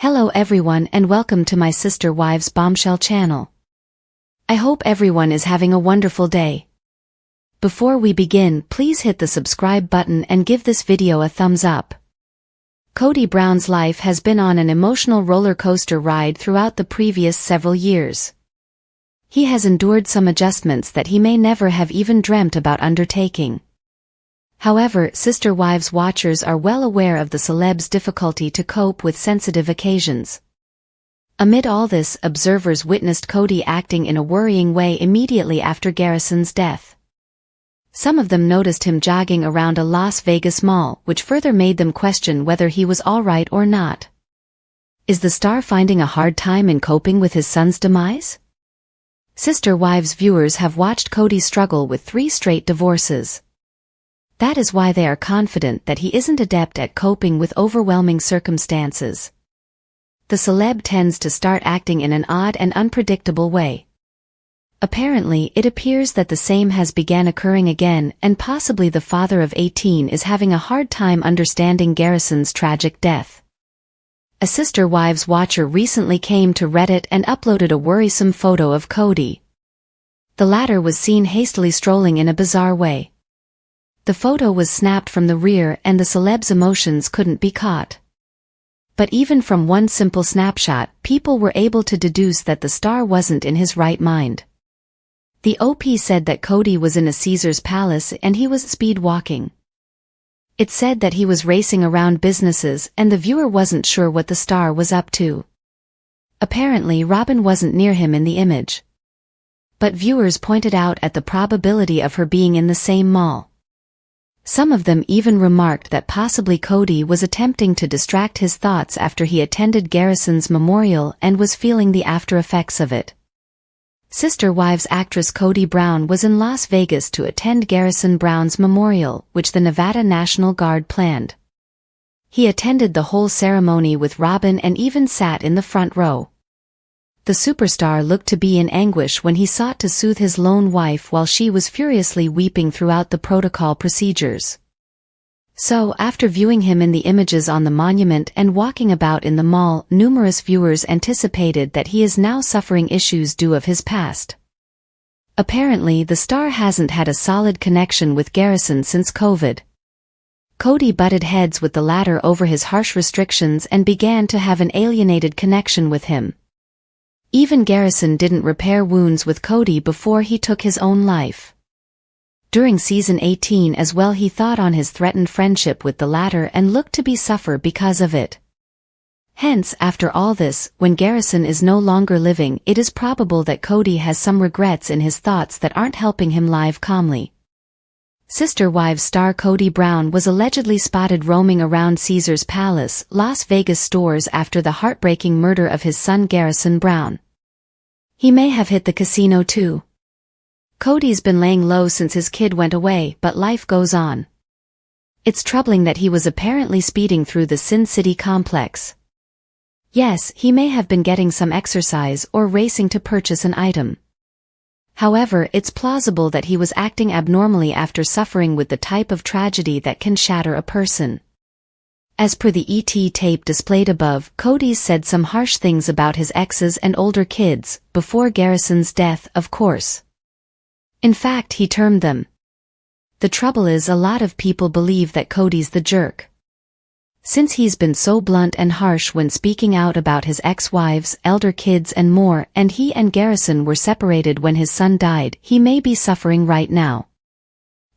Hello everyone and welcome to my sister wives Bombshell channel. I hope everyone is having a wonderful day. Before we begin, please hit the subscribe button and give this video a thumbs up. Kody Brown's life has been on an emotional roller coaster ride throughout the previous several years. He has endured some adjustments that he may never have even dreamt about undertaking. However, Sister Wives watchers are well aware of the celeb's difficulty to cope with sensitive occasions. Amid all this, observers witnessed Kody acting in a worrying way immediately after Garrison's death. Some of them noticed him jogging around a Las Vegas mall, which further made them question whether he was alright or not. Is the star finding a hard time in coping with his son's demise? Sister Wives viewers have watched Kody struggle with 3 straight divorces. That is why they are confident that he isn't adept at coping with overwhelming circumstances. The celeb tends to start acting in an odd and unpredictable way. Apparently, it appears that the same has began occurring again, and possibly the father of 18 is having a hard time understanding Garrison's tragic death. A Sister Wives watcher recently came to Reddit and uploaded a worrisome photo of Kody. The latter was seen hastily strolling in a bizarre way. The photo was snapped from the rear and the celeb's emotions couldn't be caught. But even from one simple snapshot, people were able to deduce that the star wasn't in his right mind. The OP said that Kody was in a Caesar's palace and he was speed walking. It said that he was racing around businesses and the viewer wasn't sure what the star was up to. Apparently Robin wasn't near him in the image. But viewers pointed out at the probability of her being in the same mall. Some of them even remarked that possibly Kody was attempting to distract his thoughts after he attended Garrison's memorial and was feeling the after effects of it. Sister Wives actress Kody Brown was in Las Vegas to attend Garrison Brown's memorial, which the Nevada National Guard planned. He attended the whole ceremony with Robin and even sat in the front row. The superstar looked to be in anguish when he sought to soothe his lone wife while she was furiously weeping throughout the protocol procedures. So, after viewing him in the images on the monument and walking about in the mall, numerous viewers anticipated that he is now suffering issues due of his past. Apparently, the star hasn't had a solid connection with Garrison since COVID. Kody butted heads with the latter over his harsh restrictions and began to have an alienated connection with him. Even Garrison didn't repair wounds with Kody before he took his own life. During season 18 as well, he thought on his threatened friendship with the latter and looked to be suffer because of it. Hence, after all this, when Garrison is no longer living, it is probable that Kody has some regrets in his thoughts that aren't helping him live calmly. Sister Wives star Kody Brown was allegedly spotted roaming around Caesar's Palace, Las Vegas stores after the heartbreaking murder of his son Garrison Brown. He may have hit the casino too. Kody's been laying low since his kid went away, but life goes on. It's troubling that he was apparently speeding through the Sin City complex. Yes, he may have been getting some exercise or racing to purchase an item. However, it's plausible that he was acting abnormally after suffering with the type of tragedy that can shatter a person. As per the ET tape displayed above, Kody said some harsh things about his exes and older kids, before Garrison's death, of course. In fact, he termed them. The trouble is, a lot of people believe that Kody's the jerk. Since he's been so blunt and harsh when speaking out about his ex-wives, elder kids and more, and he and Garrison were separated when his son died, he may be suffering right now.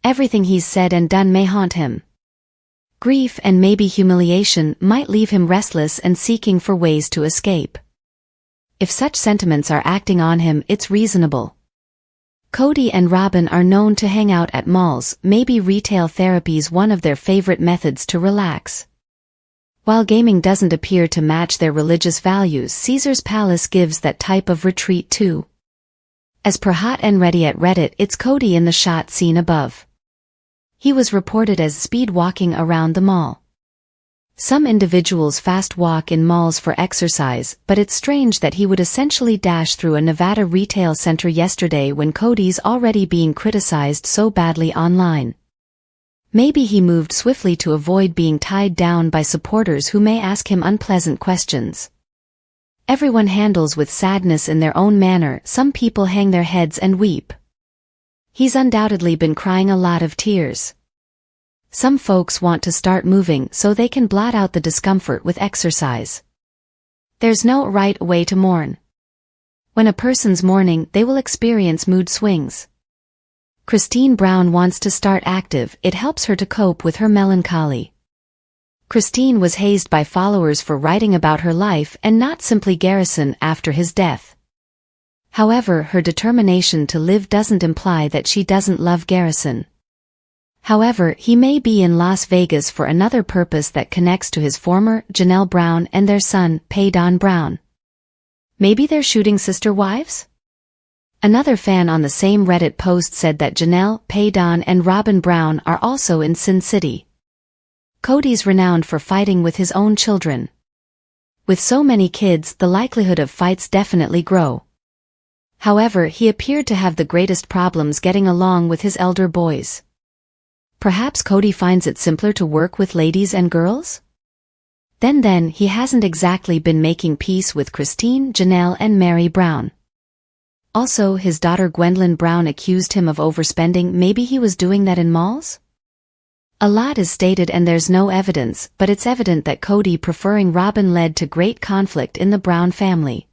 Everything he's said and done may haunt him. Grief and maybe humiliation might leave him restless and seeking for ways to escape. If such sentiments are acting on him, it's reasonable. Kody and Robin are known to hang out at malls, maybe retail therapy's one of their favorite methods to relax. While gaming doesn't appear to match their religious values, Caesar's Palace gives that type of retreat too. As per Hot and Ready at Reddit, it's Kody in the shot seen above. He was reported as speed walking around the mall. Some individuals fast walk in malls for exercise, but it's strange that he would essentially dash through a Nevada retail center yesterday when Kody's already being criticized so badly online. Maybe he moved swiftly to avoid being tied down by supporters who may ask him unpleasant questions. Everyone handles with sadness in their own manner. Some people hang their heads and weep. He's undoubtedly been crying a lot of tears. Some folks want to start moving so they can blot out the discomfort with exercise. There's no right way to mourn. When a person's mourning, they will experience mood swings. Christine Brown wants to start active. It helps her to cope with her melancholy. Christine was hazed by followers for writing about her life and not simply Garrison after his death. However, her determination to live doesn't imply that she doesn't love Garrison. However, he may be in Las Vegas for another purpose that connects to his former, Janelle Brown, and their son, Paydon Brown. Maybe they're shooting sister wives? Another fan on the same Reddit post said that Janelle, Paydon, and Robin Brown are also in Sin City. Kody's renowned for fighting with his own children. With so many kids, the likelihood of fights definitely grow. However, he appeared to have the greatest problems getting along with his elder boys. Perhaps Kody finds it simpler to work with ladies and girls? Then he hasn't exactly been making peace with Christine, Janelle, and Mary Brown. Also, his daughter Gwendolyn Brown accused him of overspending. Maybe he was doing that in malls? A lot is stated and there's no evidence, but it's evident that Kody preferring Robin led to great conflict in the Brown family.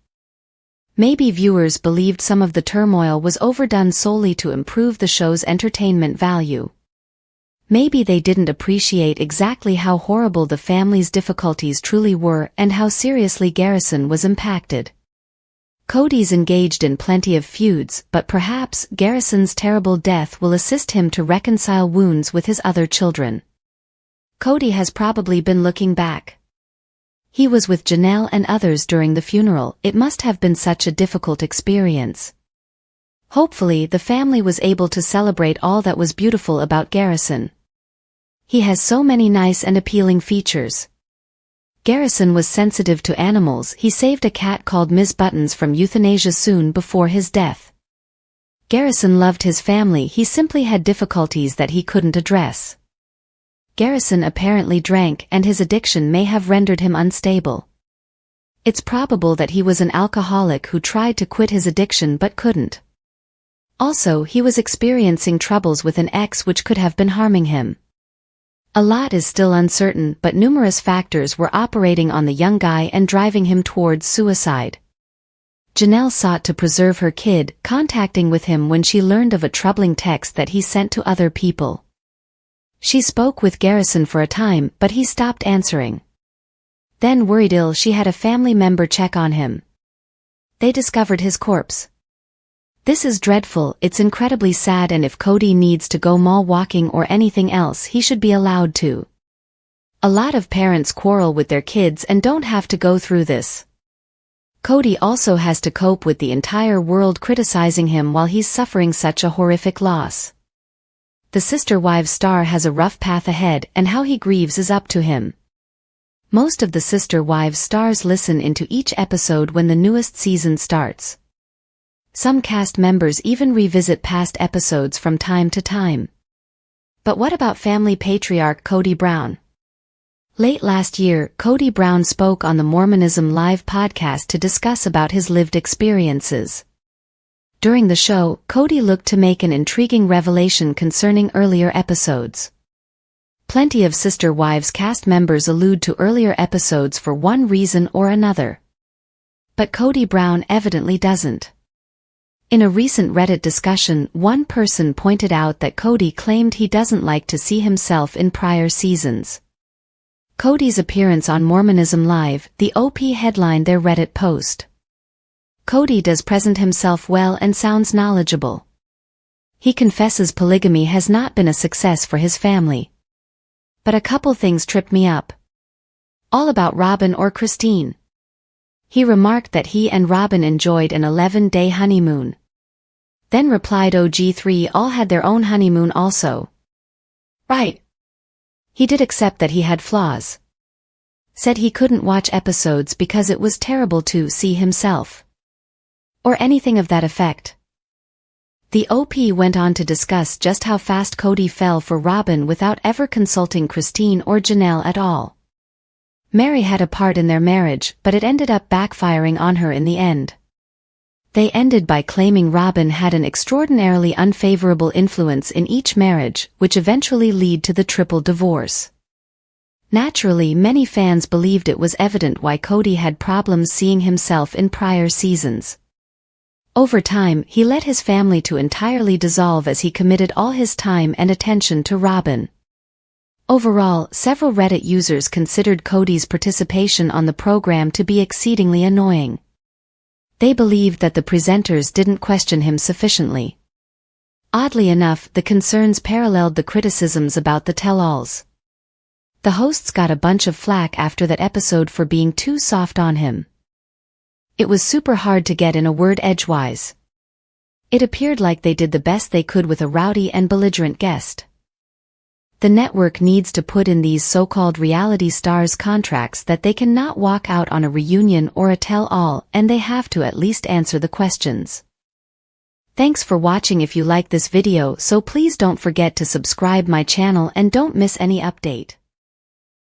Maybe viewers believed some of the turmoil was overdone solely to improve the show's entertainment value. Maybe they didn't appreciate exactly how horrible the family's difficulties truly were and how seriously Garrison was impacted. Kody's engaged in plenty of feuds, but perhaps Garrison's terrible death will assist him to reconcile wounds with his other children. Kody has probably been looking back. He was with Janelle and others during the funeral. It must have been such a difficult experience. Hopefully, the family was able to celebrate all that was beautiful about Garrison. He has so many nice and appealing features. Garrison was sensitive to animals. He saved a cat called Ms. Buttons from euthanasia soon before his death. Garrison loved his family. He simply had difficulties that he couldn't address. Garrison apparently drank, and his addiction may have rendered him unstable. It's probable that he was an alcoholic who tried to quit his addiction but couldn't. Also, he was experiencing troubles with an ex which could have been harming him. A lot is still uncertain, but numerous factors were operating on the young guy and driving him towards suicide. Janelle sought to preserve her kid, contacting with him when she learned of a troubling text that he sent to other people. She spoke with Garrison for a time, but he stopped answering. Then, worried ill, she had a family member check on him. They discovered his corpse. This is dreadful. It's incredibly sad, and if Kody needs to go mall walking or anything else, he should be allowed to. A lot of parents quarrel with their kids and don't have to go through this. Kody also has to cope with the entire world criticizing him while he's suffering such a horrific loss. The Sister Wives star has a rough path ahead, and how he grieves is up to him. Most of the Sister Wives stars listen into each episode when the newest season starts. Some cast members even revisit past episodes from time to time. But what about family patriarch Kody Brown? Late last year, Kody Brown spoke on the Mormonism Live podcast to discuss about his lived experiences. During the show, Kody looked to make an intriguing revelation concerning earlier episodes. Plenty of Sister Wives cast members allude to earlier episodes for one reason or another. But Kody Brown evidently doesn't. In a recent Reddit discussion, one person pointed out that Kody claimed he doesn't like to see himself in prior seasons. Kody's appearance on Mormonism Live, the OP headlined their Reddit post. Kody does present himself well and sounds knowledgeable. He confesses polygamy has not been a success for his family. But a couple things tripped me up. All about Robin or Christine. He remarked that he and Robin enjoyed an 11-day honeymoon. Then replied OG3 all had their own honeymoon also. Right. He did accept that he had flaws. Said he couldn't watch episodes because it was terrible to see himself. Or anything of that effect. The OP went on to discuss just how fast Kody fell for Robin without ever consulting Christine or Janelle at all. Mary had a part in their marriage, but it ended up backfiring on her in the end. They ended by claiming Robin had an extraordinarily unfavorable influence in each marriage, which eventually led to the triple divorce. Naturally, many fans believed it was evident why Kody had problems seeing himself in prior seasons. Over time, he led his family to entirely dissolve as he committed all his time and attention to Robin. Overall, several Reddit users considered Kody's participation on the program to be exceedingly annoying. They believed that the presenters didn't question him sufficiently. Oddly enough, the concerns paralleled the criticisms about the tell-alls. The hosts got a bunch of flack after that episode for being too soft on him. It was super hard to get in a word edgewise. It appeared like they did the best they could with a rowdy and belligerent guest. The network needs to put in these so-called reality stars contracts that they cannot walk out on a reunion or a tell-all, and they have to at least answer the questions. Thanks for watching. If you like this video, so please don't forget to subscribe my channel and don't miss any update.